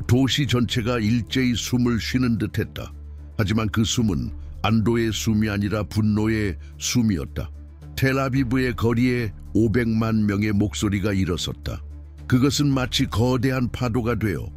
도시 전체가 일제히 숨을 쉬는 듯했다. 하지만 그 숨은 안도의 숨이 아니라 분노의 숨이었다. 텔아비브의 거리에 500만 명의 목소리가 일어섰다. 그것은 마치 거대한 파도가 되어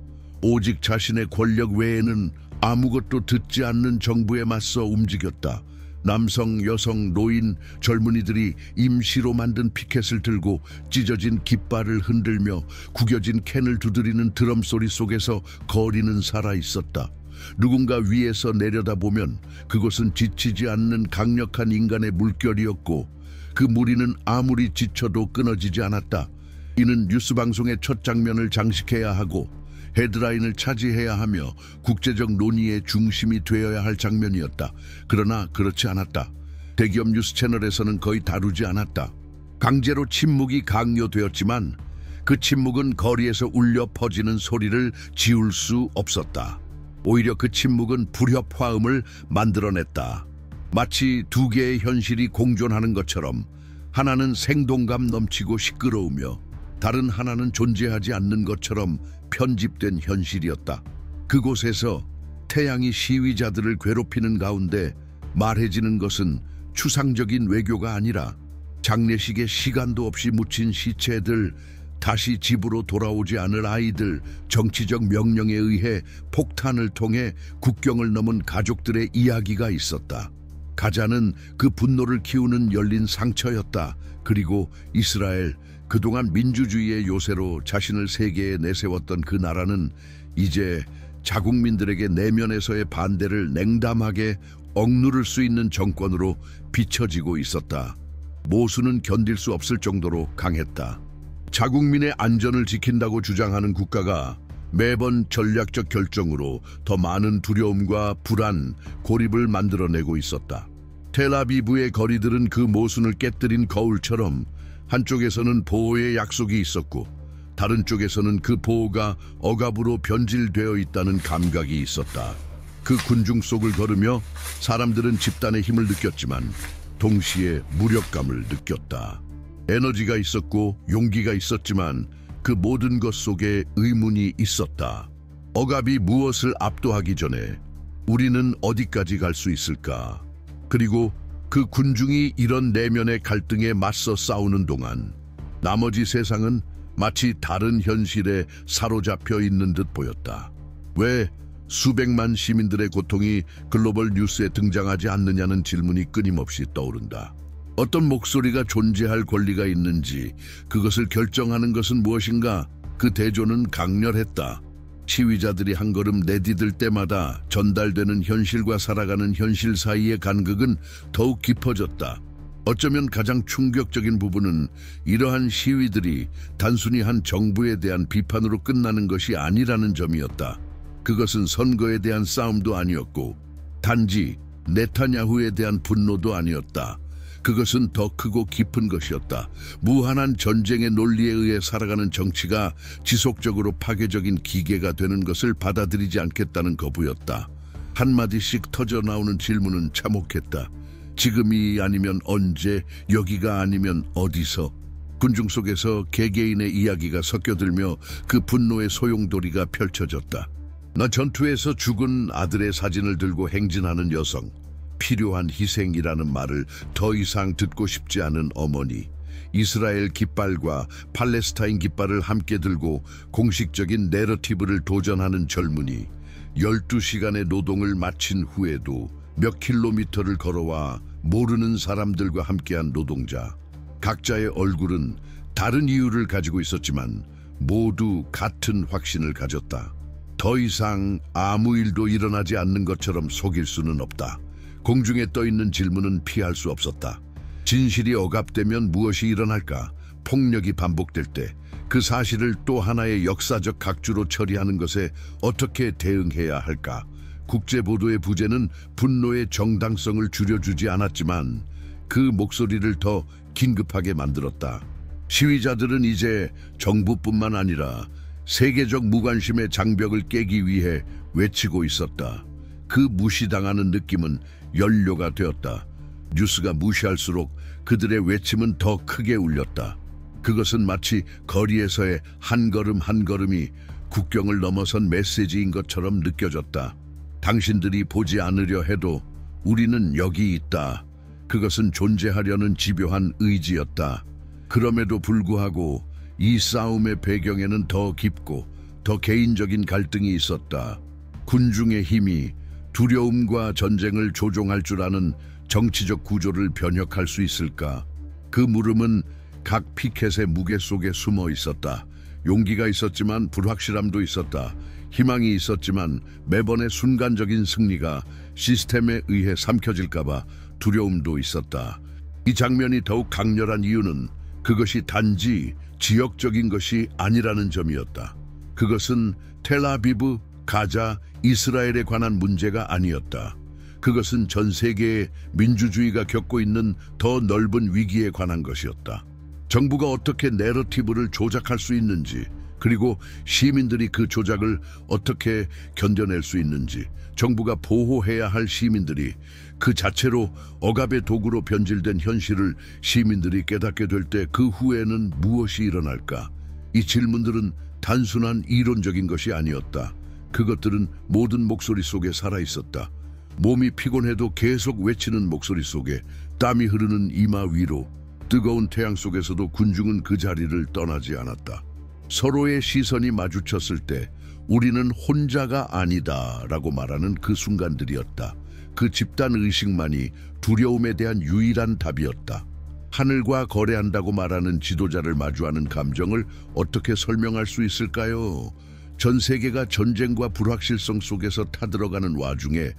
오직 자신의 권력 외에는 아무것도 듣지 않는 정부에 맞서 움직였다. 남성, 여성, 노인, 젊은이들이 임시로 만든 피켓을 들고 찢어진 깃발을 흔들며 구겨진 캔을 두드리는 드럼 소리 속에서 거리는 살아있었다. 누군가 위에서 내려다보면 그것은 지치지 않는 강력한 인간의 물결이었고 그 무리는 아무리 지쳐도 끊어지지 않았다. 이는 뉴스방송의 첫 장면을 장식해야 하고 헤드라인을 차지해야 하며 국제적 논의의 중심이 되어야 할 장면이었다. 그러나 그렇지 않았다. 대기업 뉴스 채널에서는 거의 다루지 않았다. 강제로 침묵이 강요되었지만 그 침묵은 거리에서 울려 퍼지는 소리를 지울 수 없었다. 오히려 그 침묵은 불협화음을 만들어냈다. 마치 두 개의 현실이 공존하는 것처럼 하나는 생동감 넘치고 시끄러우며 다른 하나는 존재하지 않는 것처럼 편집된 현실이었다. 그곳에서 태양이 시위자들을 괴롭히는 가운데 말해지는 것은 추상적인 외교가 아니라 장례식에 시간도 없이 묻힌 시체들, 다시 집으로 돌아오지 않을 아이들, 정치적 명령에 의해 폭탄을 통해 국경을 넘은 가족들의 이야기가 있었다. 가자는 그 분노를 키우는 열린 상처였다. 그리고 이스라엘, 그동안 민주주의의 요새로 자신을 세계에 내세웠던 그 나라는 이제 자국민들에게 내면에서의 반대를 냉담하게 억누를 수 있는 정권으로 비춰지고 있었다. 모순은 견딜 수 없을 정도로 강했다. 자국민의 안전을 지킨다고 주장하는 국가가 매번 전략적 결정으로 더 많은 두려움과 불안, 고립을 만들어내고 있었다. 텔아비브의 거리들은 그 모순을 깨뜨린 거울처럼 한쪽에서는 보호의 약속이 있었고 다른 쪽에서는 그 보호가 억압으로 변질되어 있다는 감각이 있었다. 그 군중 속을 걸으며 사람들은 집단의 힘을 느꼈지만 동시에 무력감을 느꼈다. 에너지가 있었고 용기가 있었지만 그 모든 것 속에 의문이 있었다. 억압이 무엇을 압도하기 전에 우리는 어디까지 갈 수 있을까? 그리고 그 군중이 이런 내면의 갈등에 맞서 싸우는 동안 나머지 세상은 마치 다른 현실에 사로잡혀 있는 듯 보였다. 왜 수백만 시민들의 고통이 글로벌 뉴스에 등장하지 않느냐는 질문이 끊임없이 떠오른다. 어떤 목소리가 존재할 권리가 있는지, 그것을 결정하는 것은 무엇인가? 그 대조는 강렬했다. 시위자들이 한 걸음 내디딜 때마다 전달되는 현실과 살아가는 현실 사이의 간극은 더욱 깊어졌다. 어쩌면 가장 충격적인 부분은 이러한 시위들이 단순히 한 정부에 대한 비판으로 끝나는 것이 아니라는 점이었다. 그것은 선거에 대한 싸움도 아니었고 단지 네타냐후에 대한 분노도 아니었다. 그것은 더 크고 깊은 것이었다. 무한한 전쟁의 논리에 의해 살아가는 정치가 지속적으로 파괴적인 기계가 되는 것을 받아들이지 않겠다는 거부였다. 한마디씩 터져나오는 질문은 참혹했다. 지금이 아니면 언제, 여기가 아니면 어디서? 군중 속에서 개개인의 이야기가 섞여들며 그 분노의 소용돌이가 펼쳐졌다. 나 전투에서 죽은 아들의 사진을 들고 행진하는 여성, 필요한 희생이라는 말을 더 이상 듣고 싶지 않은 어머니, 이스라엘 깃발과 팔레스타인 깃발을 함께 들고 공식적인 내러티브를 도전하는 젊은이, 12시간의 노동을 마친 후에도 몇 킬로미터를 걸어와 모르는 사람들과 함께한 노동자. 각자의 얼굴은 다른 이유를 가지고 있었지만 모두 같은 확신을 가졌다. 더 이상 아무 일도 일어나지 않는 것처럼 속일 수는 없다. 공중에 떠있는 질문은 피할 수 없었다. 진실이 억압되면 무엇이 일어날까? 폭력이 반복될 때 그 사실을 또 하나의 역사적 각주로 처리하는 것에 어떻게 대응해야 할까? 국제보도의 부재는 분노의 정당성을 줄여주지 않았지만 그 목소리를 더 긴급하게 만들었다. 시위자들은 이제 정부뿐만 아니라 세계적 무관심의 장벽을 깨기 위해 외치고 있었다. 그 무시당하는 느낌은 연료가 되었다. 뉴스가 무시할수록 그들의 외침은 더 크게 울렸다. 그것은 마치 거리에서의 한 걸음 한 걸음이 국경을 넘어선 메시지인 것처럼 느껴졌다. 당신들이 보지 않으려 해도 우리는 여기 있다. 그것은 존재하려는 집요한 의지였다. 그럼에도 불구하고 이 싸움의 배경에는 더 깊고 더 개인적인 갈등이 있었다. 군중의 힘이 두려움과 전쟁을 조종할 줄 아는 정치적 구조를 변혁할 수 있을까? 그 물음은 각 피켓의 무게 속에 숨어 있었다. 용기가 있었지만 불확실함도 있었다. 희망이 있었지만 매번의 순간적인 승리가 시스템에 의해 삼켜질까봐 두려움도 있었다. 이 장면이 더욱 강렬한 이유는 그것이 단지 지역적인 것이 아니라는 점이었다. 그것은 텔아비브, 가자, 이스라엘에 관한 문제가 아니었다. 그것은 전 세계의 민주주의가 겪고 있는 더 넓은 위기에 관한 것이었다. 정부가 어떻게 내러티브를 조작할 수 있는지, 그리고 시민들이 그 조작을 어떻게 견뎌낼 수 있는지, 정부가 보호해야 할 시민들이 그 자체로 억압의 도구로 변질된 현실을 시민들이 깨닫게 될 때 그 후에는 무엇이 일어날까? 이 질문들은 단순한 이론적인 것이 아니었다. 그것들은 모든 목소리 속에 살아있었다. 몸이 피곤해도 계속 외치는 목소리 속에, 땀이 흐르는 이마 위로, 뜨거운 태양 속에서도 군중은 그 자리를 떠나지 않았다. 서로의 시선이 마주쳤을 때 우리는 혼자가 아니다 라고 말하는 그 순간들이었다. 그 집단 의식만이 두려움에 대한 유일한 답이었다. 하늘과 거래한다고 말하는 지도자를 마주하는 감정을 어떻게 설명할 수 있을까요? 전 세계가 전쟁과 불확실성 속에서 타들어가는 와중에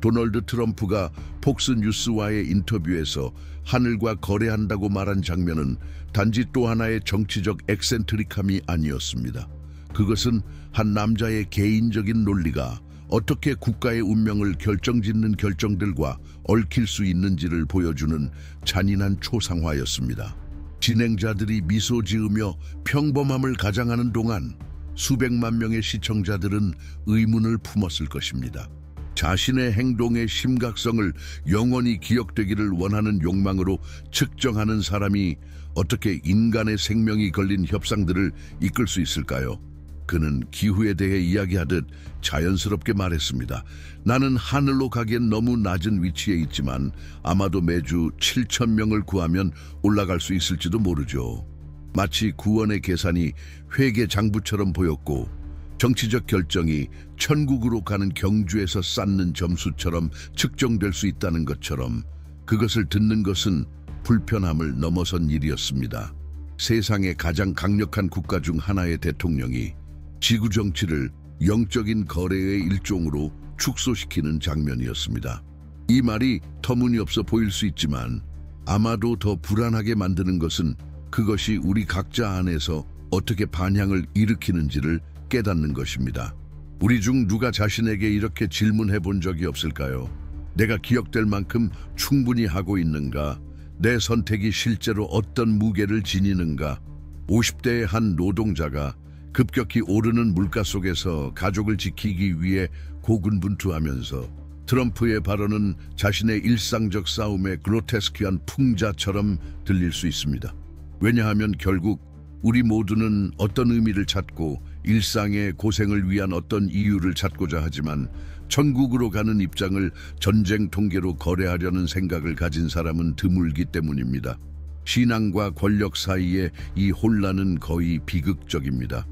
도널드 트럼프가 폭스뉴스와의 인터뷰에서 하늘과 거래한다고 말한 장면은 단지 또 하나의 정치적 엑센트릭함이 아니었습니다. 그것은 한 남자의 개인적인 논리가 어떻게 국가의 운명을 결정짓는 결정들과 얽힐 수 있는지를 보여주는 잔인한 초상화였습니다. 진행자들이 미소 지으며 평범함을 가장하는 동안 수백만 명의 시청자들은 의문을 품었을 것입니다. 자신의 행동의 심각성을 영원히 기억되기를 원하는 욕망으로 측정하는 사람이 어떻게 인간의 생명이 걸린 협상들을 이끌 수 있을까요? 그는 기후에 대해 이야기하듯 자연스럽게 말했습니다. 나는 하늘로 가기엔 너무 낮은 위치에 있지만 아마도 매주 7,000명을 구하면 올라갈 수 있을지도 모르죠. 마치 구원의 계산이 회계 장부처럼 보였고 정치적 결정이 천국으로 가는 경주에서 쌓는 점수처럼 측정될 수 있다는 것처럼 그것을 듣는 것은 불편함을 넘어선 일이었습니다. 세상의 가장 강력한 국가 중 하나의 대통령이 지구 정치를 영적인 거래의 일종으로 축소시키는 장면이었습니다. 이 말이 터무니없어 보일 수 있지만 아마도 더 불안하게 만드는 것은 그것이 우리 각자 안에서 어떻게 반향을 일으키는지를 깨닫는 것입니다. 우리 중 누가 자신에게 이렇게 질문해 본 적이 없을까요? 내가 기억될 만큼 충분히 하고 있는가? 내 선택이 실제로 어떤 무게를 지니는가? 50대의 한 노동자가 급격히 오르는 물가 속에서 가족을 지키기 위해 고군분투하면서 트럼프의 발언은 자신의 일상적 싸움의 그로테스크한 풍자처럼 들릴 수 있습니다. 왜냐하면 결국 우리 모두는 어떤 의미를 찾고 일상의 고생을 위한 어떤 이유를 찾고자 하지만 천국으로 가는 입장을 전쟁 통계로 거래하려는 생각을 가진 사람은 드물기 때문입니다. 신앙과 권력 사이의 이 혼란은 거의 비극적입니다.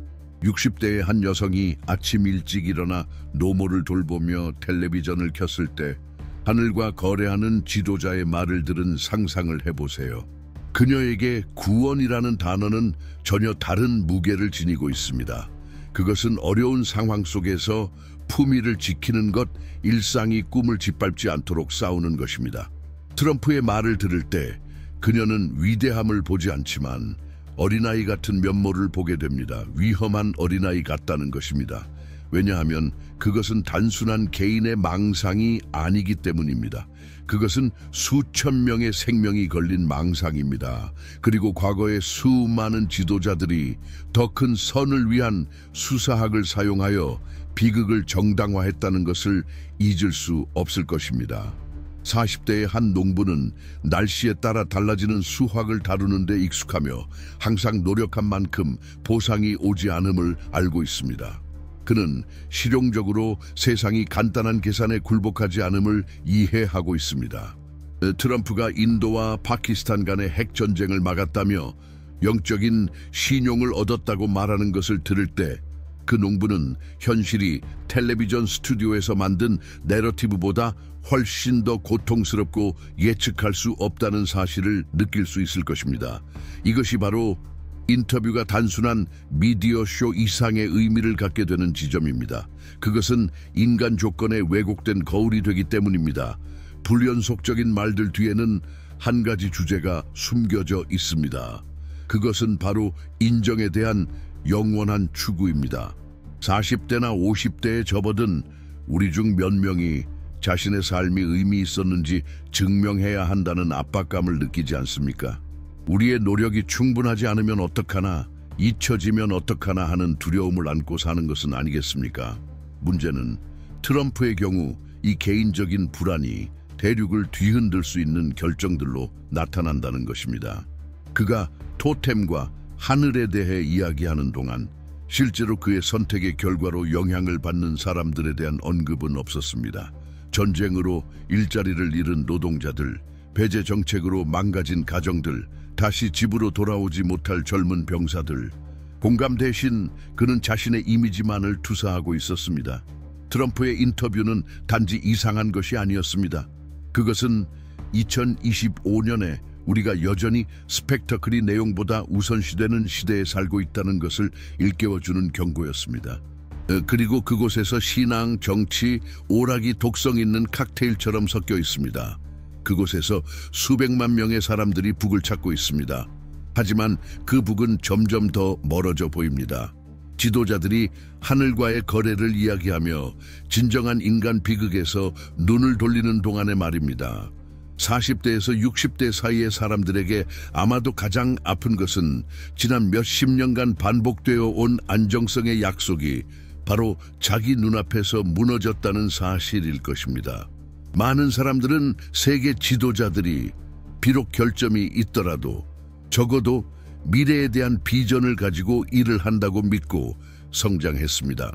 60대의 한 여성이 아침 일찍 일어나 노모를 돌보며 텔레비전을 켰을 때 하늘과 거래하는 지도자의 말을 들은 상상을 해보세요. 그녀에게 구원이라는 단어는 전혀 다른 무게를 지니고 있습니다. 그것은 어려운 상황 속에서 품위를 지키는 것, 일상이 꿈을 짓밟지 않도록 싸우는 것입니다. 트럼프의 말을 들을 때 그녀는 위대함을 보지 않지만 어린아이 같은 면모를 보게 됩니다. 위험한 어린아이 같다는 것입니다. 왜냐하면 그것은 단순한 개인의 망상이 아니기 때문입니다. 그것은 수천 명의 생명이 걸린 망상입니다. 그리고 과거의 수많은 지도자들이 더 큰 선을 위한 수사학을 사용하여 비극을 정당화했다는 것을 잊을 수 없을 것입니다. 40대의 한 농부는 날씨에 따라 달라지는 수확을 다루는 데 익숙하며 항상 노력한 만큼 보상이 오지 않음을 알고 있습니다. 그는 실용적으로 세상이 간단한 계산에 굴복하지 않음을 이해하고 있습니다. 트럼프가 인도와 파키스탄 간의 핵전쟁을 막았다며 영적인 신용을 얻었다고 말하는 것을 들을 때 그 농부는 현실이 텔레비전 스튜디오에서 만든 내러티브보다 훨씬 더 고통스럽고 예측할 수 없다는 사실을 느낄 수 있을 것입니다. 이것이 바로 인터뷰가 단순한 미디어 쇼 이상의 의미를 갖게 되는 지점입니다. 그것은 인간 조건에 왜곡된 거울이 되기 때문입니다. 불연속적인 말들 뒤에는 한 가지 주제가 숨겨져 있습니다. 그것은 바로 인정에 대한 영원한 추구입니다. 40대나 50대에 접어든 우리 중 몇 명이 자신의 삶이 의미 있었는지 증명해야 한다는 압박감을 느끼지 않습니까? 우리의 노력이 충분하지 않으면 어떡하나, 잊혀지면 어떡하나 하는 두려움을 안고 사는 것은 아니겠습니까? 문제는 트럼프의 경우 이 개인적인 불안이 대륙을 뒤흔들 수 있는 결정들로 나타난다는 것입니다. 그가 토템과 하늘에 대해 이야기하는 동안 실제로 그의 선택의 결과로 영향을 받는 사람들에 대한 언급은 없었습니다. 전쟁으로 일자리를 잃은 노동자들, 배제 정책으로 망가진 가정들, 다시 집으로 돌아오지 못할 젊은 병사들. 공감 대신 그는 자신의 이미지만을 투사하고 있었습니다. 트럼프의 인터뷰는 단지 이상한 것이 아니었습니다. 그것은 2025년에 우리가 여전히 스펙터클이 내용보다 우선시되는 시대에 살고 있다는 것을 일깨워주는 경고였습니다. 그리고 그곳에서 신앙, 정치, 오락이 독성 있는 칵테일처럼 섞여 있습니다. 그곳에서 수백만 명의 사람들이 북을 찾고 있습니다. 하지만 그 북은 점점 더 멀어져 보입니다. 지도자들이 하늘과의 거래를 이야기하며 진정한 인간 비극에서 눈을 돌리는 동안의 말입니다. 40대에서 60대 사이의 사람들에게 아마도 가장 아픈 것은 지난 몇십 년간 반복되어 온 안정성의 약속이 바로 자기 눈앞에서 무너졌다는 사실일 것입니다. 많은 사람들은 세계 지도자들이 비록 결점이 있더라도 적어도 미래에 대한 비전을 가지고 일을 한다고 믿고 성장했습니다.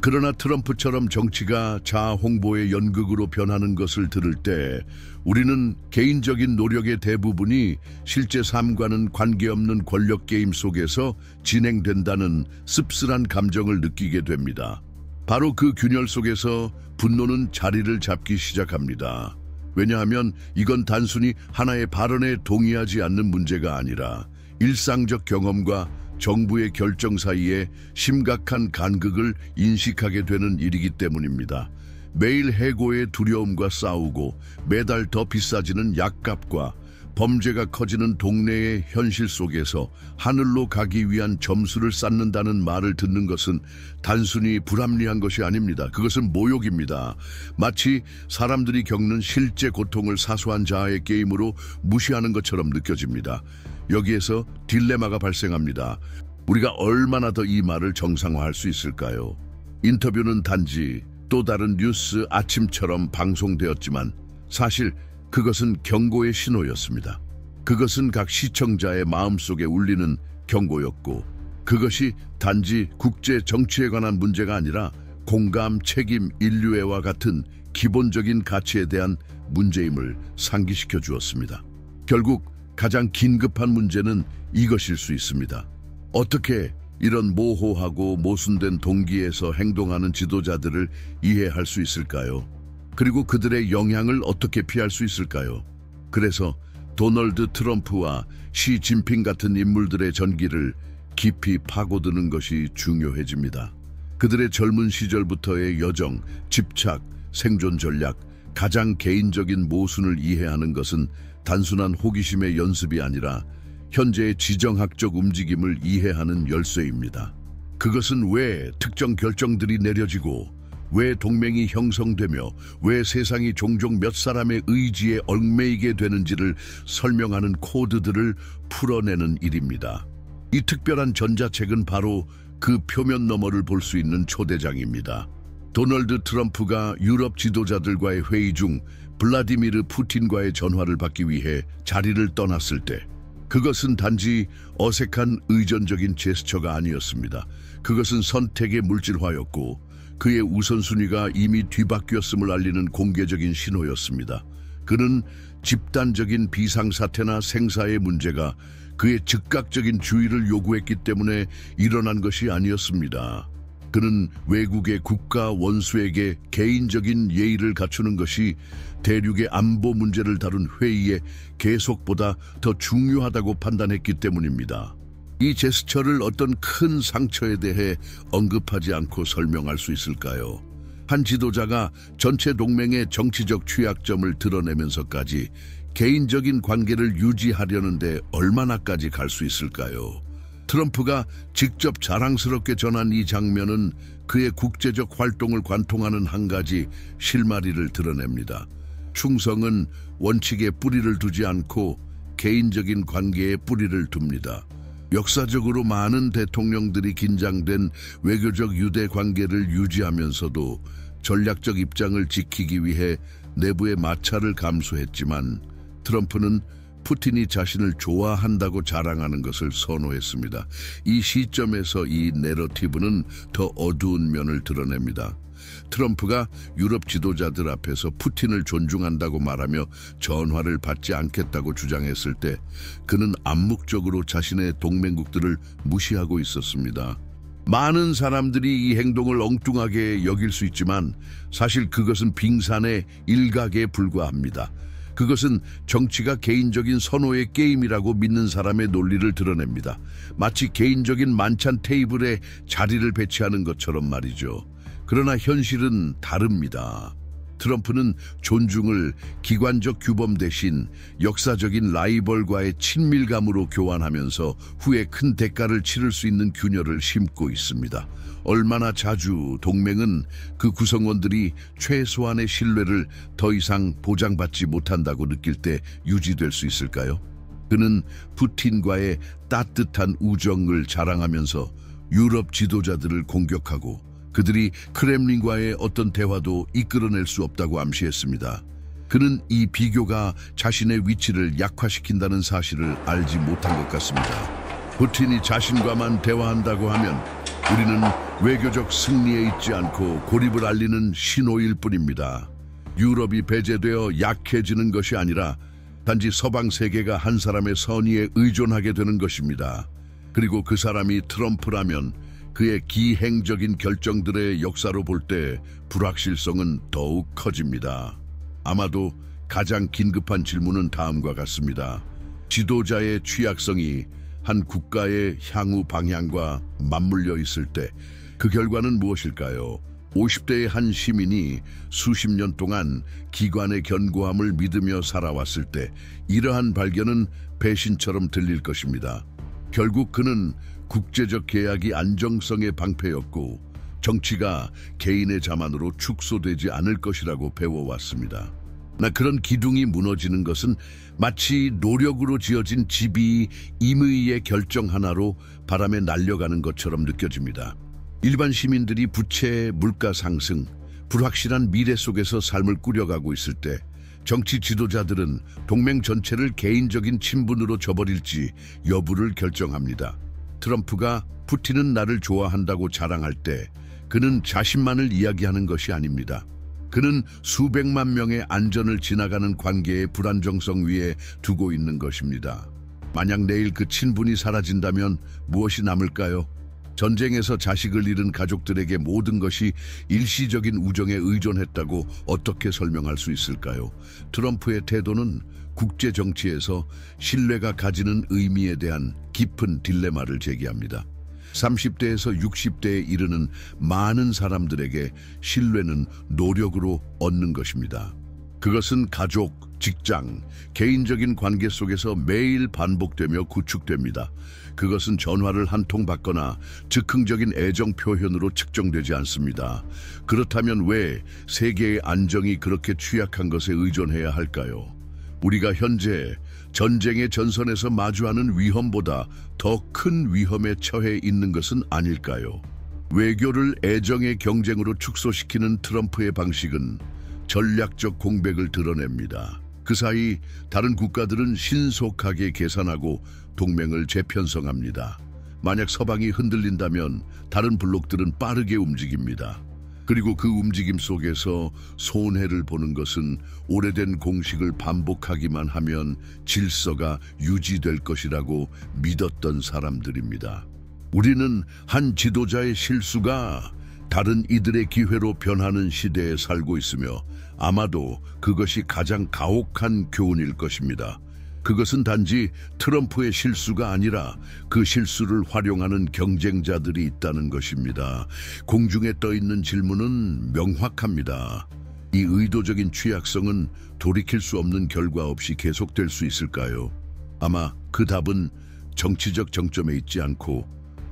그러나 트럼프처럼 정치가 자아 홍보의 연극으로 변하는 것을 들을 때 우리는 개인적인 노력의 대부분이 실제 삶과는 관계없는 권력 게임 속에서 진행된다는 씁쓸한 감정을 느끼게 됩니다. 바로 그 균열 속에서 분노는 자리를 잡기 시작합니다. 왜냐하면 이건 단순히 하나의 발언에 동의하지 않는 문제가 아니라 일상적 경험과 정부의 결정 사이에 심각한 간극을 인식하게 되는 일이기 때문입니다. 매일 해고의 두려움과 싸우고 매달 더 비싸지는 약값과 범죄가 커지는 동네의 현실 속에서 하늘로 가기 위한 점수를 쌓는다는 말을 듣는 것은 단순히 불합리한 것이 아닙니다. 그것은 모욕입니다. 마치 사람들이 겪는 실제 고통을 사소한 자아의 게임으로 무시하는 것처럼 느껴집니다. 여기에서 딜레마가 발생합니다. 우리가 얼마나 더 이 말을 정상화할 수 있을까요? 인터뷰는 단지 또 다른 뉴스 아침처럼 방송되었지만 사실 그것은 경고의 신호였습니다. 그것은 각 시청자의 마음속에 울리는 경고였고 그것이 단지 국제 정치에 관한 문제가 아니라 공감, 책임, 인류애와 같은 기본적인 가치에 대한 문제임을 상기시켜 주었습니다. 결국 가장 긴급한 문제는 이것일 수 있습니다. 어떻게 이런 모호하고 모순된 동기에서 행동하는 지도자들을 이해할 수 있을까요? 그리고 그들의 영향을 어떻게 피할 수 있을까요? 그래서 도널드 트럼프와 시 진핑 같은 인물들의 전기를 깊이 파고드는 것이 중요해집니다. 그들의 젊은 시절부터의 여정, 집착, 생존 전략, 가장 개인적인 모순을 이해하는 것은 단순한 호기심의 연습이 아니라 현재의 지정학적 움직임을 이해하는 열쇠입니다. 그것은 왜 특정 결정들이 내려지고 왜 동맹이 형성되며 왜 세상이 종종 몇 사람의 의지에 얽매이게 되는지를 설명하는 코드들을 풀어내는 일입니다. 이 특별한 전자책은 바로 그 표면 너머를 볼 수 있는 초대장입니다. 도널드 트럼프가 유럽 지도자들과의 회의 중 블라디미르 푸틴과의 전화를 받기 위해 자리를 떠났을 때 그것은 단지 어색한 의존적인 제스처가 아니었습니다. 그것은 선택의 물질화였고 그의 우선순위가 이미 뒤바뀌었음을 알리는 공개적인 신호였습니다. 그는 집단적인 비상사태나 생사의 문제가 그의 즉각적인 주의를 요구했기 때문에 일어난 것이 아니었습니다. 그는 외국의 국가 원수에게 개인적인 예의를 갖추는 것이 대륙의 안보 문제를 다룬 회의의 계속보다 더 중요하다고 판단했기 때문입니다. 이 제스처를 어떤 큰 상처에 대해 언급하지 않고 설명할 수 있을까요? 한 지도자가 전체 동맹의 정치적 취약점을 드러내면서까지 개인적인 관계를 유지하려는데 얼마나까지 갈 수 있을까요? 트럼프가 직접 자랑스럽게 전한 이 장면은 그의 국제적 활동을 관통하는 한 가지 실마리를 드러냅니다. 충성은 원칙에 뿌리를 두지 않고 개인적인 관계에 뿌리를 둡니다. 역사적으로 많은 대통령들이 긴장된 외교적 유대 관계를 유지하면서도 전략적 입장을 지키기 위해 내부의 마찰을 감수했지만 트럼프는 푸틴이 자신을 좋아한다고 자랑하는 것을 선호했습니다. 이 시점에서 이 내러티브는 더 어두운 면을 드러냅니다. 트럼프가 유럽 지도자들 앞에서 푸틴을 존중한다고 말하며 전화를 받지 않겠다고 주장했을 때 그는 암묵적으로 자신의 동맹국들을 무시하고 있었습니다. 많은 사람들이 이 행동을 엉뚱하게 여길 수 있지만 사실 그것은 빙산의 일각에 불과합니다. 그것은 정치가 개인적인 선호의 게임이라고 믿는 사람의 논리를 드러냅니다. 마치 개인적인 만찬 테이블에 자리를 배치하는 것처럼 말이죠. 그러나 현실은 다릅니다. 트럼프는 존중을 기관적 규범 대신 역사적인 라이벌과의 친밀감으로 교환하면서 후에 큰 대가를 치를 수 있는 균열을 심고 있습니다. 얼마나 자주 동맹은 그 구성원들이 최소한의 신뢰를 더 이상 보장받지 못한다고 느낄 때 유지될 수 있을까요? 그는 푸틴과의 따뜻한 우정을 자랑하면서 유럽 지도자들을 공격하고 그들이 크렘린과의 어떤 대화도 이끌어낼 수 없다고 암시했습니다. 그는 이 비교가 자신의 위치를 약화시킨다는 사실을 알지 못한 것 같습니다. 푸틴이 자신과만 대화한다고 하면 우리는 외교적 승리에 있지 않고 고립을 알리는 신호일 뿐입니다. 유럽이 배제되어 약해지는 것이 아니라 단지 서방 세계가 한 사람의 선의에 의존하게 되는 것입니다. 그리고 그 사람이 트럼프라면 그의 기행적인 결정들의 역사로 볼 때 불확실성은 더욱 커집니다. 아마도 가장 긴급한 질문은 다음과 같습니다. 지도자의 취약성이 한 국가의 향후 방향과 맞물려 있을 때 그 결과는 무엇일까요? 50대의 한 시민이 수십 년 동안 기관의 견고함을 믿으며 살아왔을 때 이러한 발견은 배신처럼 들릴 것입니다. 결국 그는 국제적 계약이 안정성의 방패였고 정치가 개인의 자만으로 축소되지 않을 것이라고 배워왔습니다. 그런 기둥이 무너지는 것은 마치 노력으로 지어진 집이 임의의 결정 하나로 바람에 날려가는 것처럼 느껴집니다. 일반 시민들이 부채, 물가 상승, 불확실한 미래 속에서 삶을 꾸려가고 있을 때 정치 지도자들은 동맹 전체를 개인적인 친분으로 저버릴지 여부를 결정합니다. 트럼프가 푸틴은 나를 좋아한다고 자랑할 때 그는 자신만을 이야기하는 것이 아닙니다. 그는 수백만 명의 안전을 지나가는 관계의 불안정성 위에 두고 있는 것입니다. 만약 내일 그 친분이 사라진다면 무엇이 남을까요? 전쟁에서 자식을 잃은 가족들에게 모든 것이 일시적인 우정에 의존했다고 어떻게 설명할 수 있을까요? 트럼프의 태도는 국제 정치에서 신뢰가 가지는 의미에 대한 깊은 딜레마를 제기합니다. 30대에서 60대에 이르는 많은 사람들에게 신뢰는 노력으로 얻는 것입니다. 그것은 가족, 직장, 개인적인 관계 속에서 매일 반복되며 구축됩니다. 그것은 전화를 한 통 받거나 즉흥적인 애정 표현으로 측정되지 않습니다. 그렇다면 왜 세계의 안정이 그렇게 취약한 것에 의존해야 할까요? 우리가 현재 전쟁의 전선에서 마주하는 위험보다 더 큰 위험에 처해 있는 것은 아닐까요? 외교를 애정의 경쟁으로 축소시키는 트럼프의 방식은 전략적 공백을 드러냅니다. 그 사이 다른 국가들은 신속하게 계산하고 동맹을 재편성합니다. 만약 서방이 흔들린다면 다른 블록들은 빠르게 움직입니다. 그리고 그 움직임 속에서 손해를 보는 것은 오래된 공식을 반복하기만 하면 질서가 유지될 것이라고 믿었던 사람들입니다. 우리는 한 지도자의 실수가 다른 이들의 기회로 변하는 시대에 살고 있으며 아마도 그것이 가장 가혹한 교훈일 것입니다. 그것은 단지 트럼프의 실수가 아니라 그 실수를 활용하는 경쟁자들이 있다는 것입니다. 공중에 떠 있는 질문은 명확합니다. 이 의도적인 취약성은 돌이킬 수 없는 결과 없이 계속될 수 있을까요? 아마 그 답은 정치적 정점에 있지 않고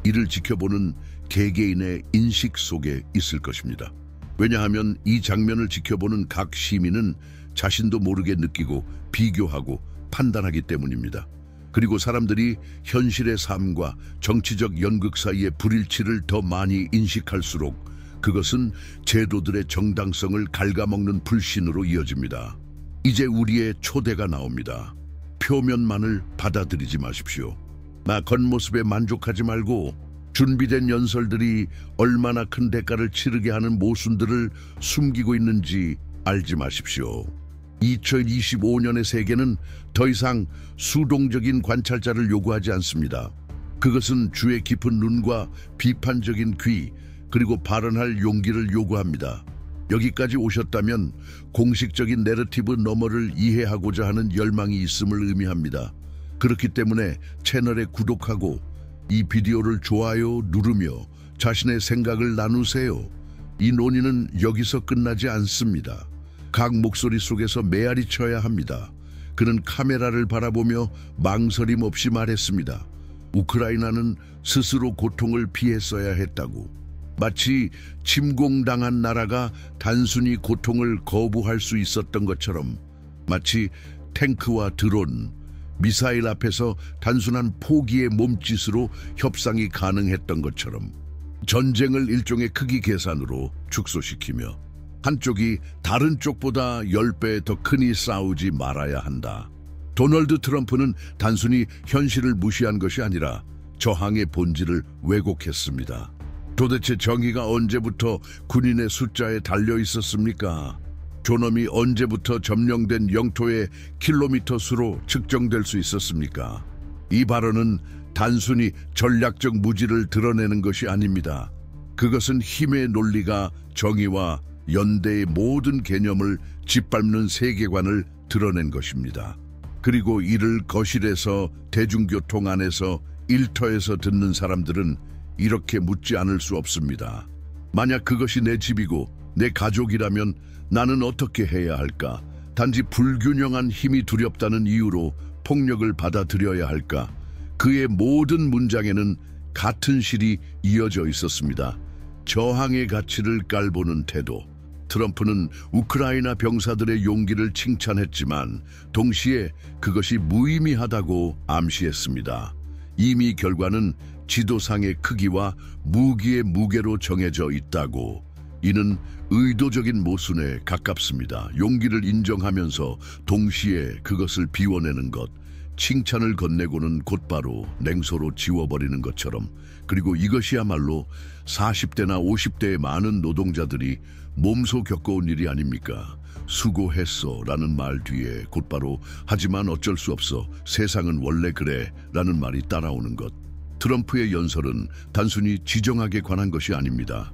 이를 지켜보는 개개인의 인식 속에 있을 것입니다. 왜냐하면 이 장면을 지켜보는 각 시민은 자신도 모르게 느끼고 비교하고 판단하기 때문입니다. 그리고 사람들이 현실의 삶과 정치적 연극 사이의 불일치를 더 많이 인식할수록 그것은 제도들의 정당성을 갉아먹는 불신으로 이어집니다. 이제 우리의 초대가 나옵니다. 표면만을 받아들이지 마십시오. 나 겉모습에 만족하지 말고 준비된 연설들이 얼마나 큰 대가를 치르게 하는 모순들을 숨기고 있는지 알지 마십시오. 2025년의 세계는 더 이상 수동적인 관찰자를 요구하지 않습니다. 그것은 주의 깊은 눈과 비판적인 귀, 그리고 발언할 용기를 요구합니다. 여기까지 오셨다면 공식적인 내러티브 너머를 이해하고자 하는 열망이 있음을 의미합니다. 그렇기 때문에 채널에 구독하고 이 비디오를 좋아요 누르며 자신의 생각을 나누세요. 이 논의는 여기서 끝나지 않습니다. 각 목소리 속에서 메아리 쳐야 합니다. 그는 카메라를 바라보며 망설임 없이 말했습니다. 우크라이나는 스스로 고통을 피했어야 했다고. 마치 침공당한 나라가 단순히 고통을 거부할 수 있었던 것처럼, 마치 탱크와 드론, 미사일 앞에서 단순한 포기의 몸짓으로 협상이 가능했던 것처럼 전쟁을 일종의 크기 계산으로 축소시키며 한쪽이 다른 쪽보다 10배 더 크니 싸우지 말아야 한다. 도널드 트럼프는 단순히 현실을 무시한 것이 아니라 저항의 본질을 왜곡했습니다. 도대체 정의가 언제부터 군인의 숫자에 달려 있었습니까? 존엄이 언제부터 점령된 영토의 킬로미터 수로 측정될 수 있었습니까? 이 발언은 단순히 전략적 무지를 드러내는 것이 아닙니다. 그것은 힘의 논리가 정의와 연대의 모든 개념을 짓밟는 세계관을 드러낸 것입니다. 그리고 이를 거실에서, 대중교통 안에서, 일터에서 듣는 사람들은 이렇게 묻지 않을 수 없습니다. 만약 그것이 내 집이고 내 가족이라면 나는 어떻게 해야 할까? 단지 불균형한 힘이 두렵다는 이유로 폭력을 받아들여야 할까? 그의 모든 문장에는 같은 실이 이어져 있었습니다. 저항의 가치를 깔보는 태도. 트럼프는 우크라이나 병사들의 용기를 칭찬했지만 동시에 그것이 무의미하다고 암시했습니다. 이미 결과는 지도상의 크기와 무기의 무게로 정해져 있다고. 이는 의도적인 모순에 가깝습니다. 용기를 인정하면서 동시에 그것을 비워내는 것, 칭찬을 건네고는 곧바로 냉소로 지워버리는 것처럼. 그리고 이것이야말로 40대나 50대의 많은 노동자들이 몸소 겪어온 일이 아닙니까? 수고했어 라는 말 뒤에 곧바로 하지만 어쩔 수 없어, 세상은 원래 그래 라는 말이 따라오는 것. 트럼프의 연설은 단순히 지정학에 관한 것이 아닙니다.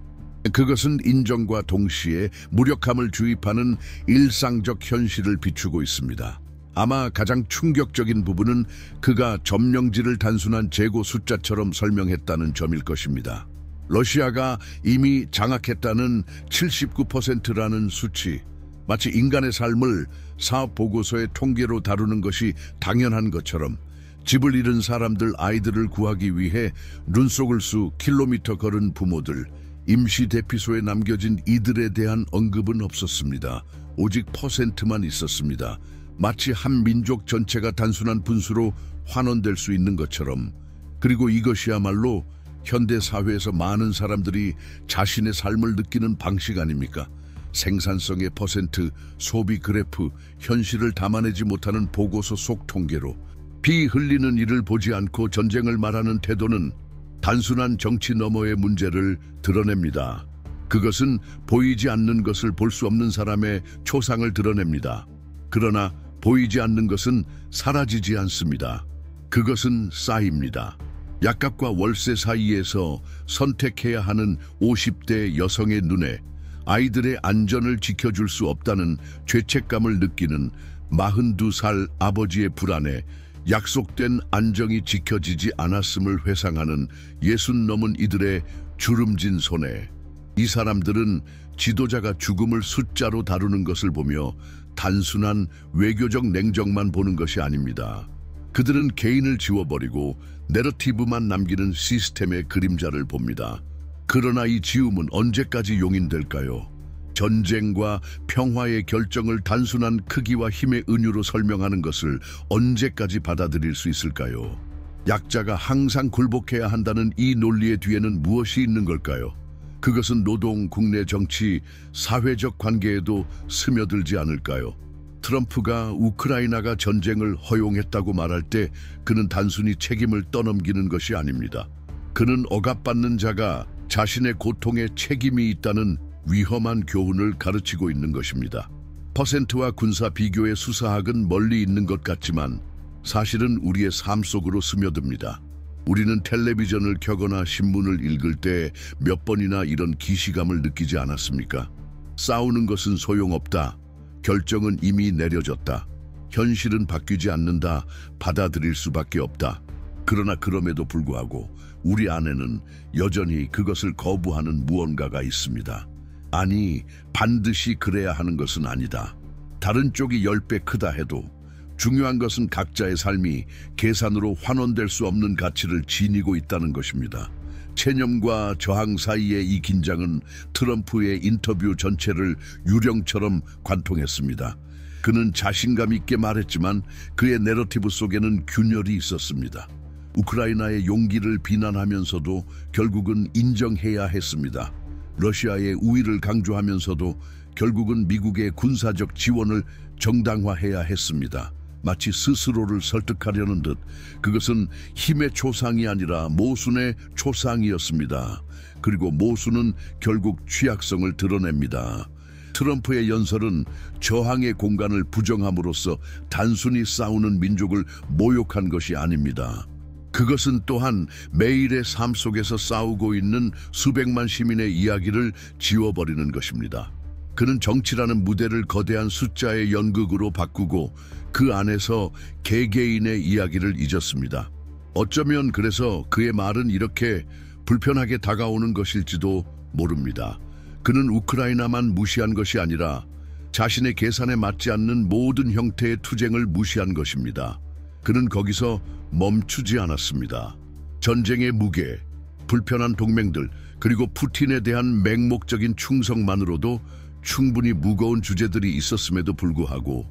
그것은 인정과 동시에 무력함을 주입하는 일상적 현실을 비추고 있습니다. 아마 가장 충격적인 부분은 그가 점령지를 단순한 재고 숫자처럼 설명했다는 점일 것입니다. 러시아가 이미 장악했다는 79%라는 수치, 마치 인간의 삶을 사업 보고서의 통계로 다루는 것이 당연한 것처럼 집을 잃은 사람들, 아이들을 구하기 위해 눈속을 수 킬로미터 걸은 부모들, 임시 대피소에 남겨진 이들에 대한 언급은 없었습니다. 오직 퍼센트만 있었습니다. 마치 한 민족 전체가 단순한 분수로 환원될 수 있는 것처럼. 그리고 이것이야말로 현대 사회에서 많은 사람들이 자신의 삶을 느끼는 방식 아닙니까? 생산성의 퍼센트, 소비 그래프, 현실을 담아내지 못하는 보고서 속 통계로 피 흘리는 일을 보지 않고 전쟁을 말하는 태도는 단순한 정치 너머의 문제를 드러냅니다. 그것은 보이지 않는 것을 볼 수 없는 사람의 초상을 드러냅니다. 그러나 보이지 않는 것은 사라지지 않습니다. 그것은 쌓입니다. 약값과 월세 사이에서 선택해야 하는 50대 여성의 눈에 아이들의 안전을 지켜줄 수 없다는 죄책감을 느끼는 42살 아버지의 불안에 약속된 안정이 지켜지지 않았음을 회상하는 60 넘은 이들의 주름진 손에 이 사람들은 지도자가 죽음을 숫자로 다루는 것을 보며 단순한 외교적 냉정만 보는 것이 아닙니다. 그들은 개인을 지워버리고 내러티브만 남기는 시스템의 그림자를 봅니다. 그러나 이 지움은 언제까지 용인될까요? 전쟁과 평화의 결정을 단순한 크기와 힘의 은유로 설명하는 것을 언제까지 받아들일 수 있을까요? 약자가 항상 굴복해야 한다는 이 논리의 뒤에는 무엇이 있는 걸까요? 그것은 노동, 국내 정치, 사회적 관계에도 스며들지 않을까요? 트럼프가 우크라이나가 전쟁을 허용했다고 말할 때 그는 단순히 책임을 떠넘기는 것이 아닙니다. 그는 억압받는 자가 자신의 고통에 책임이 있다는 위험한 교훈을 가르치고 있는 것입니다. 퍼센트와 군사 비교의 수사학은 멀리 있는 것 같지만 사실은 우리의 삶 속으로 스며듭니다. 우리는 텔레비전을 켜거나 신문을 읽을 때 몇 번이나 이런 기시감을 느끼지 않았습니까? 싸우는 것은 소용없다. 결정은 이미 내려졌다. 현실은 바뀌지 않는다. 받아들일 수밖에 없다. 그러나 그럼에도 불구하고 우리 안에는 여전히 그것을 거부하는 무언가가 있습니다. 아니, 반드시 그래야 하는 것은 아니다. 다른 쪽이 10배 크다 해도 중요한 것은 각자의 삶이 계산으로 환원될 수 없는 가치를 지니고 있다는 것입니다. 체념과 저항 사이의 이 긴장은 트럼프의 인터뷰 전체를 유령처럼 관통했습니다. 그는 자신감 있게 말했지만 그의 내러티브 속에는 균열이 있었습니다. 우크라이나의 용기를 비난하면서도 결국은 인정해야 했습니다. 러시아의 우위를 강조하면서도 결국은 미국의 군사적 지원을 정당화해야 했습니다. 마치 스스로를 설득하려는 듯 그것은 힘의 초상이 아니라 모순의 초상이었습니다. 그리고 모순은 결국 취약성을 드러냅니다. 트럼프의 연설은 저항의 공간을 부정함으로써 단순히 싸우는 민족을 모욕한 것이 아닙니다. 그것은 또한 매일의 삶 속에서 싸우고 있는 수백만 시민의 이야기를 지워버리는 것입니다. 그는 정치라는 무대를 거대한 숫자의 연극으로 바꾸고 그 안에서 개개인의 이야기를 잊었습니다. 어쩌면 그래서 그의 말은 이렇게 불편하게 다가오는 것일지도 모릅니다. 그는 우크라이나만 무시한 것이 아니라 자신의 계산에 맞지 않는 모든 형태의 투쟁을 무시한 것입니다. 그는 거기서 멈추지 않았습니다. 전쟁의 무게, 불편한 동맹들, 그리고 푸틴에 대한 맹목적인 충성만으로도 충분히 무거운 주제들이 있었음에도 불구하고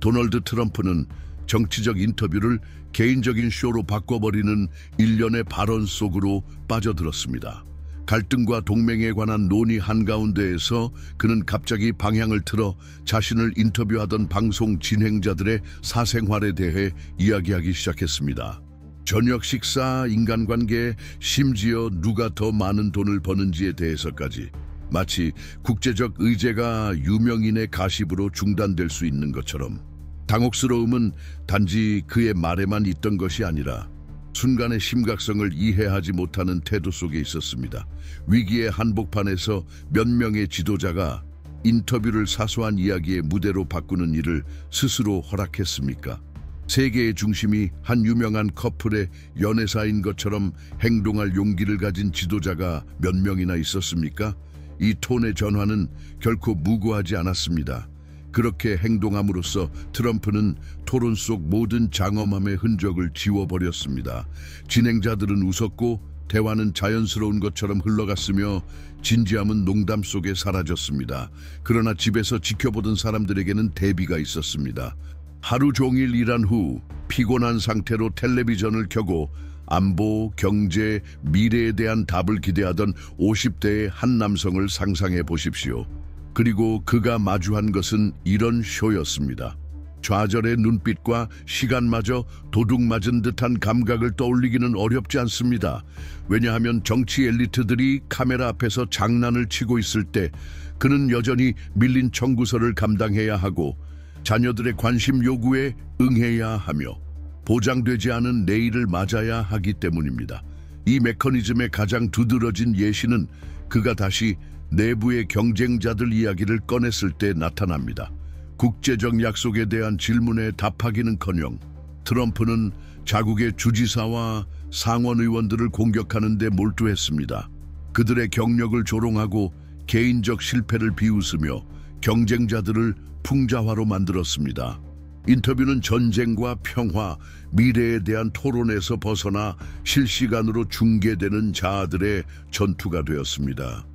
도널드 트럼프는 정치적 인터뷰를 개인적인 쇼로 바꿔버리는 일련의 발언 속으로 빠져들었습니다. 갈등과 동맹에 관한 논의 한가운데에서 그는 갑자기 방향을 틀어 자신을 인터뷰하던 방송 진행자들의 사생활에 대해 이야기하기 시작했습니다. 저녁 식사, 인간관계, 심지어 누가 더 많은 돈을 버는지에 대해서까지 마치 국제적 의제가 유명인의 가십으로 중단될 수 있는 것처럼 당혹스러움은 단지 그의 말에만 있던 것이 아니라 순간의 심각성을 이해하지 못하는 태도 속에 있었습니다. 위기의 한복판에서 몇 명의 지도자가 인터뷰를 사소한 이야기의 무대로 바꾸는 일을 스스로 허락했습니까? 세계의 중심이 한 유명한 커플의 연애사인 것처럼 행동할 용기를 가진 지도자가 몇 명이나 있었습니까? 이 톤의 전환은 결코 무고하지 않았습니다. 그렇게 행동함으로써 트럼프는 토론 속 모든 장엄함의 흔적을 지워버렸습니다. 진행자들은 웃었고 대화는 자연스러운 것처럼 흘러갔으며 진지함은 농담 속에 사라졌습니다. 그러나 집에서 지켜보던 사람들에게는 대비가 있었습니다. 하루 종일 일한 후 피곤한 상태로 텔레비전을 켜고 안보, 경제, 미래에 대한 답을 기대하던 50대의 한 남성을 상상해 보십시오. 그리고 그가 마주한 것은 이런 쇼였습니다. 좌절의 눈빛과 시간마저 도둑 맞은 듯한 감각을 떠올리기는 어렵지 않습니다. 왜냐하면 정치 엘리트들이 카메라 앞에서 장난을 치고 있을 때 그는 여전히 밀린 청구서를 감당해야 하고 자녀들의 관심 요구에 응해야 하며 보장되지 않은 내일을 맞아야 하기 때문입니다. 이 메커니즘의 가장 두드러진 예시는 그가 다시 내부의 경쟁자들 이야기를 꺼냈을 때 나타납니다. 국제적 약속에 대한 질문에 답하기는커녕 트럼프는 자국의 주지사와 상원 의원들을 공격하는 데 몰두했습니다. 그들의 경력을 조롱하고 개인적 실패를 비웃으며 경쟁자들을 풍자화로 만들었습니다. 인터뷰는 전쟁과 평화, 미래에 대한 토론에서 벗어나 실시간으로 중계되는 자아들의 전투가 되었습니다.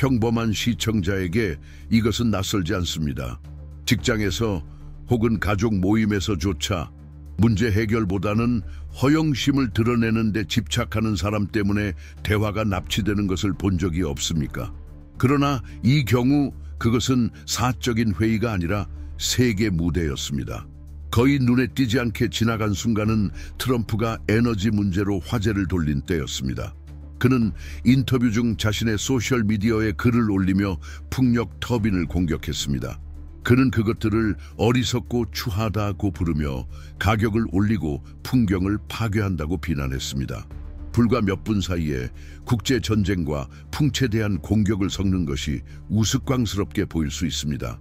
평범한 시청자에게 이것은 낯설지 않습니다. 직장에서 혹은 가족 모임에서조차 문제 해결보다는 허영심을 드러내는 데 집착하는 사람 때문에 대화가 납치되는 것을 본 적이 없습니까? 그러나 이 경우 그것은 사적인 회의가 아니라 세계 무대였습니다. 거의 눈에 띄지 않게 지나간 순간은 트럼프가 에너지 문제로 화제를 돌린 때였습니다. 그는 인터뷰 중 자신의 소셜미디어에 글을 올리며 풍력 터빈을 공격했습니다. 그는 그것들을 어리석고 추하다고 부르며 가격을 올리고 풍경을 파괴한다고 비난했습니다. 불과 몇 분 사이에 국제전쟁과 풍채에 대한 공격을 섞는 것이 우스꽝스럽게 보일 수 있습니다.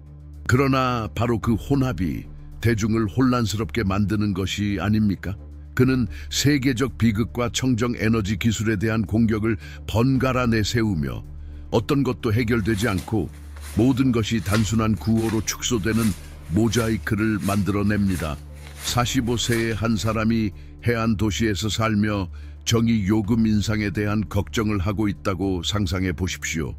그러나 바로 그 혼합이 대중을 혼란스럽게 만드는 것이 아닙니까? 그는 세계적 비극과 청정 에너지 기술에 대한 공격을 번갈아 내세우며 어떤 것도 해결되지 않고 모든 것이 단순한 구호로 축소되는 모자이크를 만들어냅니다. 45세의 한 사람이 해안 도시에서 살며 정의 요금 인상에 대한 걱정을 하고 있다고 상상해 보십시오.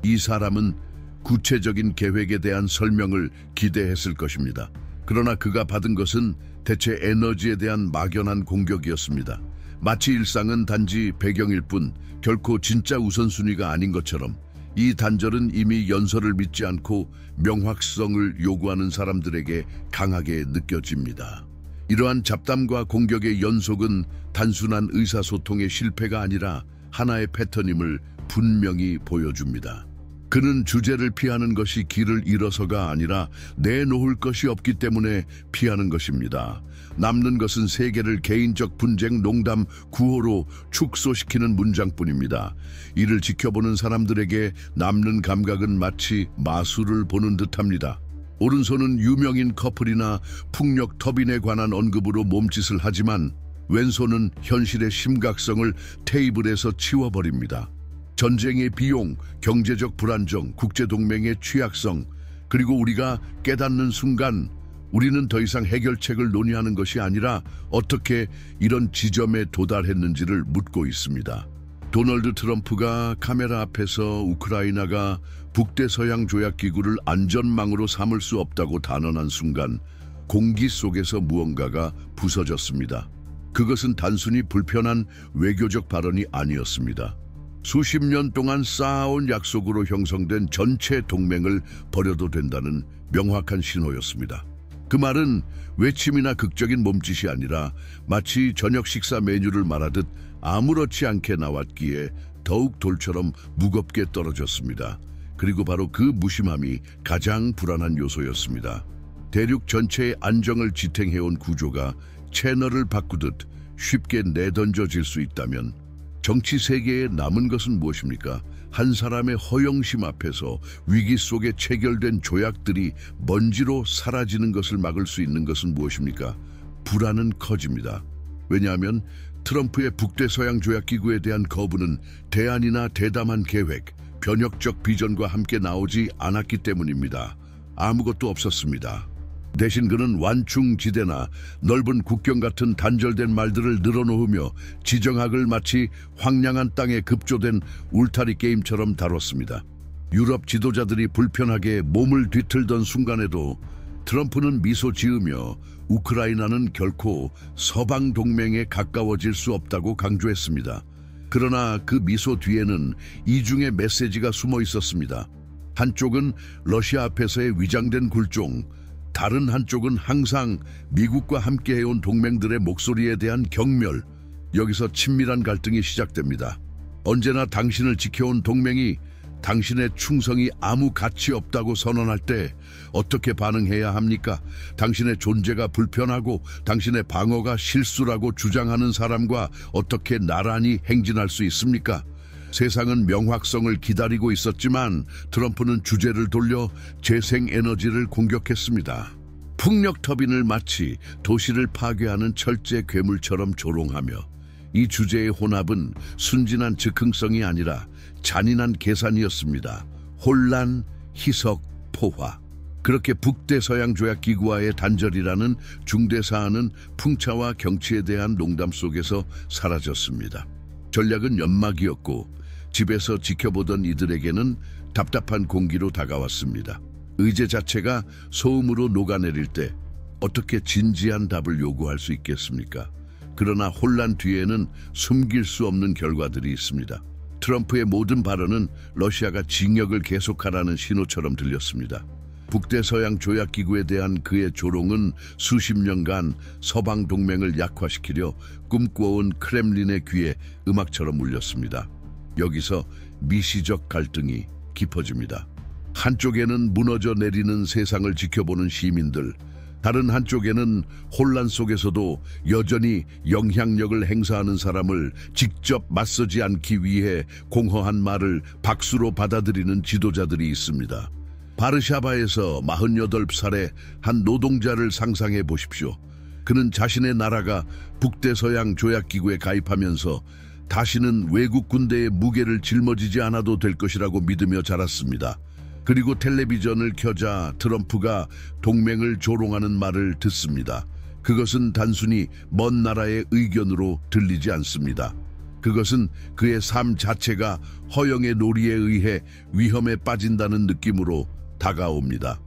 이 사람은 구체적인 계획에 대한 설명을 기대했을 것입니다. 그러나 그가 받은 것은 대체 에너지에 대한 막연한 공격이었습니다. 마치 일상은 단지 배경일 뿐 결코 진짜 우선순위가 아닌 것처럼 이 단절은 이미 연설을 믿지 않고 명확성을 요구하는 사람들에게 강하게 느껴집니다. 이러한 잡담과 공격의 연속은 단순한 의사소통의 실패가 아니라 하나의 패턴임을 분명히 보여줍니다. 그는 주제를 피하는 것이 길을 잃어서가 아니라 내놓을 것이 없기 때문에 피하는 것입니다. 남는 것은 세계를 개인적 분쟁, 농담, 구호로 축소시키는 문장뿐입니다. 이를 지켜보는 사람들에게 남는 감각은 마치 마술을 보는 듯합니다. 오른손은 유명인 커플이나 풍력 터빈에 관한 언급으로 몸짓을 하지만 왼손은 현실의 심각성을 테이블에서 치워버립니다. 전쟁의 비용, 경제적 불안정, 국제동맹의 취약성, 그리고 우리가 깨닫는 순간 우리는 더 이상 해결책을 논의하는 것이 아니라 어떻게 이런 지점에 도달했는지를 묻고 있습니다. 도널드 트럼프가 카메라 앞에서 우크라이나가 북대서양 조약기구를 안전망으로 삼을 수 없다고 단언한 순간 공기 속에서 무언가가 부서졌습니다. 그것은 단순히 불편한 외교적 발언이 아니었습니다. 수십 년 동안 쌓아온 약속으로 형성된 전체 동맹을 버려도 된다는 명확한 신호였습니다. 그 말은 외침이나 극적인 몸짓이 아니라 마치 저녁 식사 메뉴를 말하듯 아무렇지 않게 나왔기에 더욱 돌처럼 무겁게 떨어졌습니다. 그리고 바로 그 무심함이 가장 불안한 요소였습니다. 대륙 전체의 안정을 지탱해온 구조가 채널을 바꾸듯 쉽게 내던져질 수 있다면 정치 세계에 남은 것은 무엇입니까? 한 사람의 허영심 앞에서 위기 속에 체결된 조약들이 먼지로 사라지는 것을 막을 수 있는 것은 무엇입니까? 불안은 커집니다. 왜냐하면 트럼프의 북대서양 조약기구에 대한 거부는 대안이나 대담한 계획, 변혁적 비전과 함께 나오지 않았기 때문입니다. 아무것도 없었습니다. 대신 그는 완충지대나 넓은 국경 같은 단절된 말들을 늘어놓으며 지정학을 마치 황량한 땅에 급조된 울타리 게임처럼 다뤘습니다. 유럽 지도자들이 불편하게 몸을 뒤틀던 순간에도 트럼프는 미소 지으며 우크라이나는 결코 서방 동맹에 가까워질 수 없다고 강조했습니다. 그러나 그 미소 뒤에는 이중의 메시지가 숨어 있었습니다. 한쪽은 러시아 앞에서의 위장된 굴종, 다른 한쪽은 항상 미국과 함께해온 동맹들의 목소리에 대한 경멸. 여기서 친밀한 갈등이 시작됩니다. 언제나 당신을 지켜온 동맹이 당신의 충성이 아무 가치 없다고 선언할 때 어떻게 반응해야 합니까? 당신의 존재가 불편하고 당신의 방어가 실수라고 주장하는 사람과 어떻게 나란히 행진할 수 있습니까? 세상은 명확성을 기다리고 있었지만 트럼프는 주제를 돌려 재생에너지를 공격했습니다. 풍력 터빈을 마치 도시를 파괴하는 철제 괴물처럼 조롱하며 이 주제의 혼합은 순진한 즉흥성이 아니라 잔인한 계산이었습니다. 혼란, 희석, 포화. 그렇게 북대서양 조약기구와의 단절이라는 중대 사안은 풍차와 경치에 대한 농담 속에서 사라졌습니다. 전략은 연막이었고 집에서 지켜보던 이들에게는 답답한 공기로 다가왔습니다. 의제 자체가 소음으로 녹아내릴 때 어떻게 진지한 답을 요구할 수 있겠습니까? 그러나 혼란 뒤에는 숨길 수 없는 결과들이 있습니다. 트럼프의 모든 발언은 러시아가 징역을 계속하라는 신호처럼 들렸습니다. 북대서양 조약기구에 대한 그의 조롱은 수십 년간 서방 동맹을 약화시키려 꿈꿔온 크렘린의 귀에 음악처럼 울렸습니다. 여기서 미시적 갈등이 깊어집니다. 한쪽에는 무너져 내리는 세상을 지켜보는 시민들, 다른 한쪽에는 혼란 속에서도 여전히 영향력을 행사하는 사람을 직접 맞서지 않기 위해 공허한 말을 박수로 받아들이는 지도자들이 있습니다. 바르샤바에서 48살의 한 노동자를 상상해 보십시오. 그는 자신의 나라가 북대서양 조약기구에 가입하면서 다시는 외국 군대의 무게를 짊어지지 않아도 될 것이라고 믿으며 자랐습니다. 그리고 텔레비전을 켜자 트럼프가 동맹을 조롱하는 말을 듣습니다. 그것은 단순히 먼 나라의 의견으로 들리지 않습니다. 그것은 그의 삶 자체가 허영의 놀이에 의해 위험에 빠진다는 느낌으로 다가옵니다.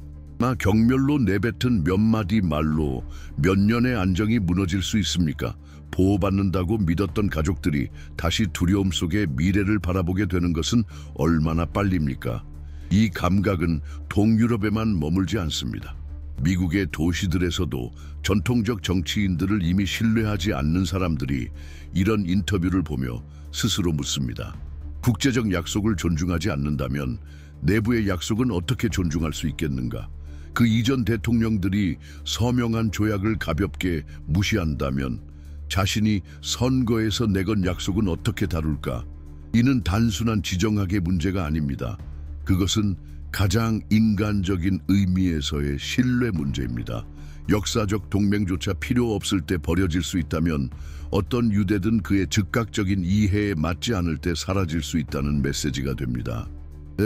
경멸로 내뱉은 몇 마디 말로 몇 년의 안정이 무너질 수 있습니까? 보호받는다고 믿었던 가족들이 다시 두려움 속에 미래를 바라보게 되는 것은 얼마나 빨리입니까? 이 감각은 동유럽에만 머물지 않습니다. 미국의 도시들에서도 전통적 정치인들을 이미 신뢰하지 않는 사람들이 이런 인터뷰를 보며 스스로 묻습니다. 국제적 약속을 존중하지 않는다면 내부의 약속은 어떻게 존중할 수 있겠는가? 그 이전 대통령들이 서명한 조약을 가볍게 무시한다면 자신이 선거에서 내건 약속은 어떻게 다룰까? 이는 단순한 지정학의 문제가 아닙니다. 그것은 가장 인간적인 의미에서의 신뢰 문제입니다. 역사적 동맹조차 필요 없을 때 버려질 수 있다면 어떤 유대든 그의 즉각적인 이해에 맞지 않을 때 사라질 수 있다는 메시지가 됩니다.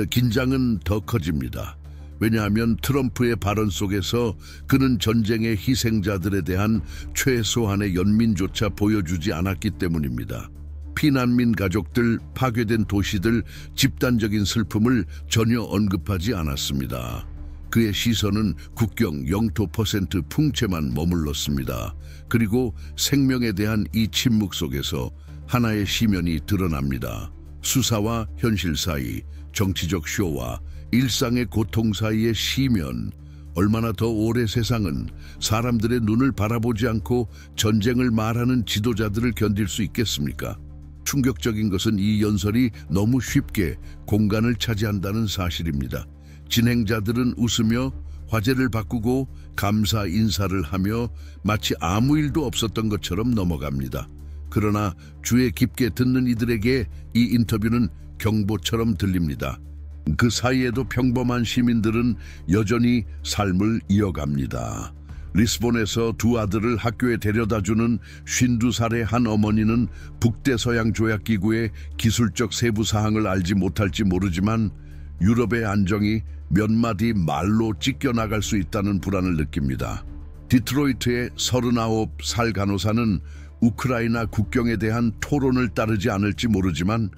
긴장은 더 커집니다. 왜냐하면 트럼프의 발언 속에서 그는 전쟁의 희생자들에 대한 최소한의 연민조차 보여주지 않았기 때문입니다. 피난민 가족들, 파괴된 도시들, 집단적인 슬픔을 전혀 언급하지 않았습니다. 그의 시선은 국경 영토 퍼센트 풍채만 머물렀습니다. 그리고 생명에 대한 이 침묵 속에서 하나의 시면이 드러납니다. 수사와 현실 사이, 정치적 쇼와 일상의 고통 사이의 시면. 얼마나 더 오래 세상은 사람들의 눈을 바라보지 않고 전쟁을 말하는 지도자들을 견딜 수 있겠습니까? 충격적인 것은 이 연설이 너무 쉽게 공간을 차지한다는 사실입니다. 진행자들은 웃으며 화제를 바꾸고 감사 인사를 하며 마치 아무 일도 없었던 것처럼 넘어갑니다. 그러나 주에 깊게 듣는 이들에게 이 인터뷰는 경보처럼 들립니다. 그 사이에도 평범한 시민들은 여전히 삶을 이어갑니다. 리스본에서 두 아들을 학교에 데려다주는 52살의 한 어머니는 북대서양 조약기구의 기술적 세부 사항을 알지 못할지 모르지만 유럽의 안정이 몇 마디 말로 찢겨나갈 수 있다는 불안을 느낍니다. 디트로이트의 39살 간호사는 우크라이나 국경에 대한 토론을 따르지 않을지 모르지만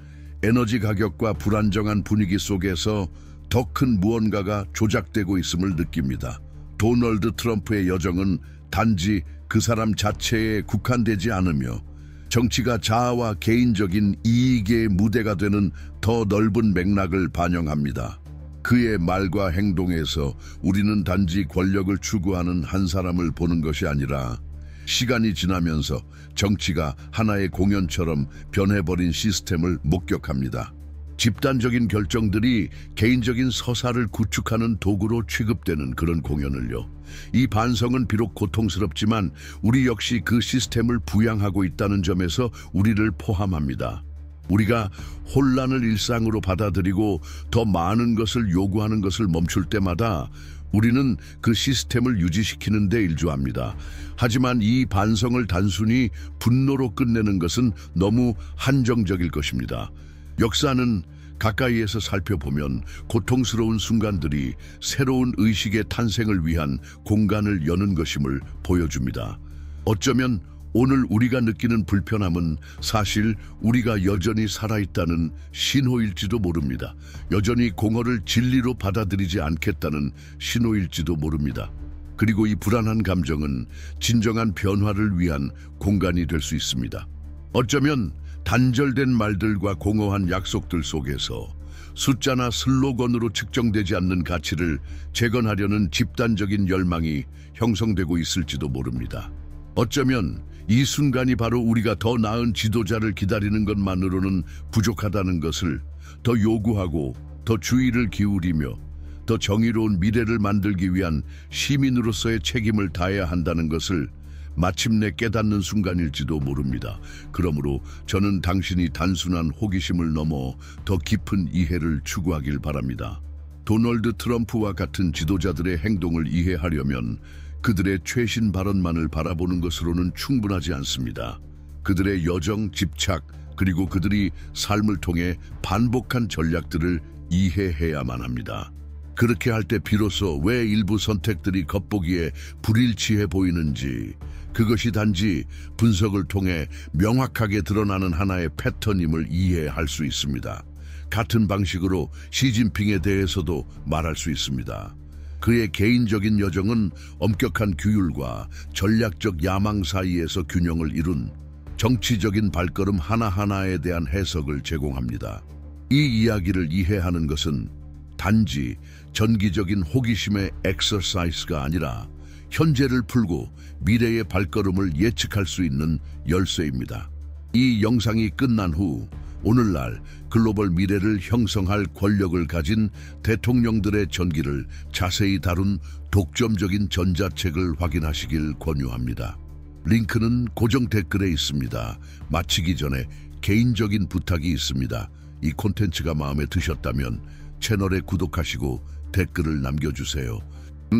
에너지 가격과 불안정한 분위기 속에서 더 큰 무언가가 조작되고 있음을 느낍니다. 도널드 트럼프의 여정은 단지 그 사람 자체에 국한되지 않으며 정치가 자아와 개인적인 이익의 무대가 되는 더 넓은 맥락을 반영합니다. 그의 말과 행동에서 우리는 단지 권력을 추구하는 한 사람을 보는 것이 아니라 시간이 지나면서 정치가 하나의 공연처럼 변해버린 시스템을 목격합니다. 집단적인 결정들이 개인적인 서사를 구축하는 도구로 취급되는 그런 공연을요. 이 반성은 비록 고통스럽지만 우리 역시 그 시스템을 부양하고 있다는 점에서 우리를 포함합니다. 우리가 혼란을 일상으로 받아들이고 더 많은 것을 요구하는 것을 멈출 때마다 우리는 그 시스템을 유지시키는 데 일조합니다. 하지만 이 반성을 단순히 분노로 끝내는 것은 너무 한정적일 것입니다. 역사는 가까이에서 살펴보면 고통스러운 순간들이 새로운 의식의 탄생을 위한 공간을 여는 것임을 보여줍니다. 어쩌면 오늘 우리가 느끼는 불편함은 사실 우리가 여전히 살아있다는 신호일지도 모릅니다. 여전히 공허를 진리로 받아들이지 않겠다는 신호일지도 모릅니다. 그리고 이 불안한 감정은 진정한 변화를 위한 공간이 될 수 있습니다. 어쩌면 단절된 말들과 공허한 약속들 속에서 숫자나 슬로건으로 측정되지 않는 가치를 재건하려는 집단적인 열망이 형성되고 있을지도 모릅니다. 어쩌면 이 순간이 바로 우리가 더 나은 지도자를 기다리는 것만으로는 부족하다는 것을 더 요구하고 더 주의를 기울이며 더 정의로운 미래를 만들기 위한 시민으로서의 책임을 다해야 한다는 것을 마침내 깨닫는 순간일지도 모릅니다. 그러므로 저는 당신이 단순한 호기심을 넘어 더 깊은 이해를 추구하길 바랍니다. 도널드 트럼프와 같은 지도자들의 행동을 이해하려면 그들의 최신 발언만을 바라보는 것으로는 충분하지 않습니다. 그들의 여정, 집착, 그리고 그들이 삶을 통해 반복한 전략들을 이해해야만 합니다. 그렇게 할 때 비로소 왜 일부 선택들이 겉보기에 불일치해 보이는지, 그것이 단지 분석을 통해 명확하게 드러나는 하나의 패턴임을 이해할 수 있습니다. 같은 방식으로 시진핑에 대해서도 말할 수 있습니다. 그의 개인적인 여정은 엄격한 규율과 전략적 야망 사이에서 균형을 이룬 정치적인 발걸음 하나하나에 대한 해석을 제공합니다. 이 이야기를 이해하는 것은 단지 전기적인 호기심의 엑서사이즈가 아니라 현재를 풀고 미래의 발걸음을 예측할 수 있는 열쇠입니다. 이 영상이 끝난 후 오늘날 글로벌 미래를 형성할 권력을 가진 대통령들의 전기를 자세히 다룬 독점적인 전자책을 확인하시길 권유합니다. 링크는 고정 댓글에 있습니다. 마치기 전에 개인적인 부탁이 있습니다. 이 콘텐츠가 마음에 드셨다면 채널에 구독하시고 댓글을 남겨주세요.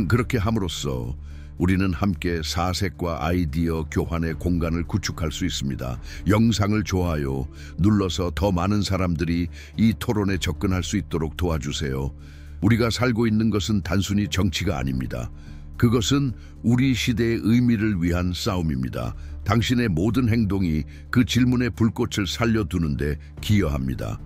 그렇게 함으로써 우리는 함께 사색과 아이디어 교환의 공간을 구축할 수 있습니다. 영상을 좋아요 눌러서 더 많은 사람들이 이 토론에 접근할 수 있도록 도와주세요. 우리가 살고 있는 것은 단순히 정치가 아닙니다. 그것은 우리 시대의 의미를 위한 싸움입니다. 당신의 모든 행동이 그 질문의 불꽃을 살려두는 데 기여합니다.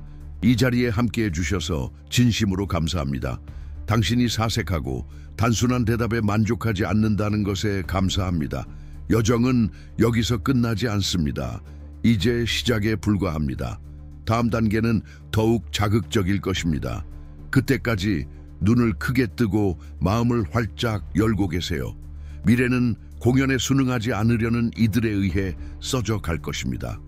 이 자리에 함께해 주셔서 진심으로 감사합니다. 당신이 사색하고 단순한 대답에 만족하지 않는다는 것에 감사합니다. 여정은 여기서 끝나지 않습니다. 이제 시작에 불과합니다. 다음 단계는 더욱 자극적일 것입니다. 그때까지 눈을 크게 뜨고 마음을 활짝 열고 계세요. 미래는 공연에 순응하지 않으려는 이들에 의해 써져 갈 것입니다.